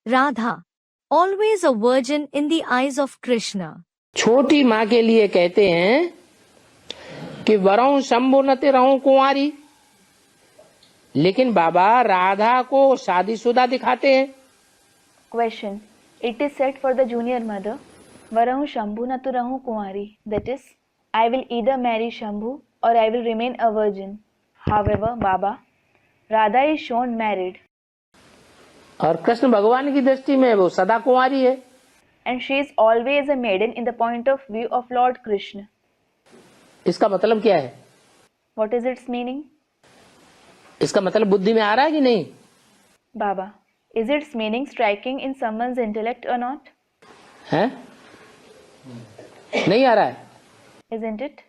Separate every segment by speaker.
Speaker 1: Radha, always a virgin in the eyes of Krishna.
Speaker 2: छोटी माँ के लिए कहते हैं कि वरऊ शंभु न रहूं कुंवारी, लेकिन बाबा राधा को शादीशुदा दिखाते हैं।
Speaker 3: Question. It is said for the junior mother, Varahu Shambhu Natu Rahu Kumari. That is, I will either marry Shambhu or I will remain a virgin. However, Baba, Radha is shown married.
Speaker 2: और कृष्ण भगवान की दृष्टि में वो सदा कुंवारी है।
Speaker 3: And she is always a maiden in the point of view of Lord Krishna.
Speaker 2: इसका मतलब क्या है?
Speaker 3: What is its meaning?
Speaker 2: इसका मतलब बुद्धि में आ रहा है कि नहीं?
Speaker 3: Baba, is its meaning striking in someone's intellect or not?
Speaker 2: है? नहीं आ रहा है?
Speaker 3: Isn't it?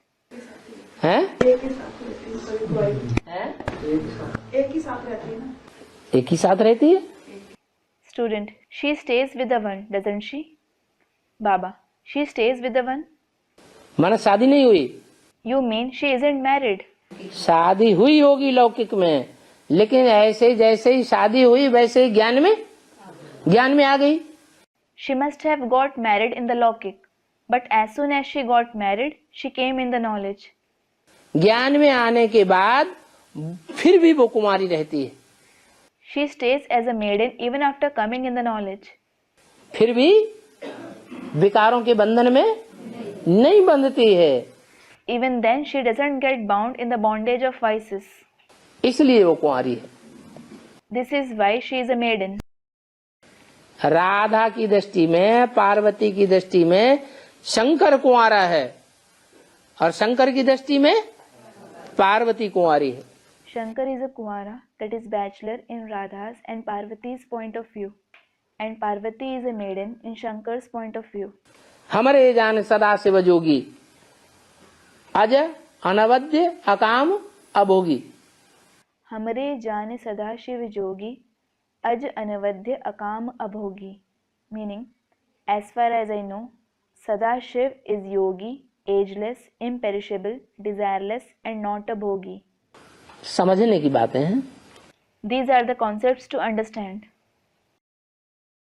Speaker 2: हैं?
Speaker 4: एक ही साथ रहती है ना।
Speaker 2: एक ही साथ रहती है?
Speaker 3: Student, she stays with the one, doesn't she? Baba, she stays with the one?
Speaker 2: माना शादी नहीं हुई?
Speaker 3: You mean she isn't married?
Speaker 2: शादी हुई होगी लौकिक में, लेकिन ऐसे जैसे ही शादी हुई वैसे ही ज्ञान में आ गई।
Speaker 3: She must have got married in the Lokik, but as soon as she got married, she came in the knowledge.
Speaker 2: ज्ञान में आने के बाद फिर भी वो कुमारी रहती है।
Speaker 3: She stays as a maiden even after coming in the knowledge.
Speaker 2: फिर भी विकारों के बंधन में नहीं बंधती है।
Speaker 3: Even then, she doesn't get bound in the bondage of vices.
Speaker 2: इसलिए वो कुंवारी है।
Speaker 3: This is why she is a maiden.
Speaker 2: Radha की दृष्टि में, पार्वती की दृष्टि में शंकर कुंवारा है, और शंकर की दृष्टि में पार्वती कुंवारी है।
Speaker 3: Shankar is a Kumara, that is bachelor in Radha's and Parvati's point of view, and Parvati is a maiden in Shankar's point of view.
Speaker 2: हमरे जान सदा शिव जोगी, अज अनवद्य अकाम अभोगी।
Speaker 3: हमरे जान सदा शिव जोगी, अज अनवद्य अकाम Abhogi. Meaning, as far as I know, Sadashiv is yogi, ageless, imperishable, desireless, and not a bhogi.
Speaker 2: समझने की बातें हैं।
Speaker 3: These are the concepts to understand.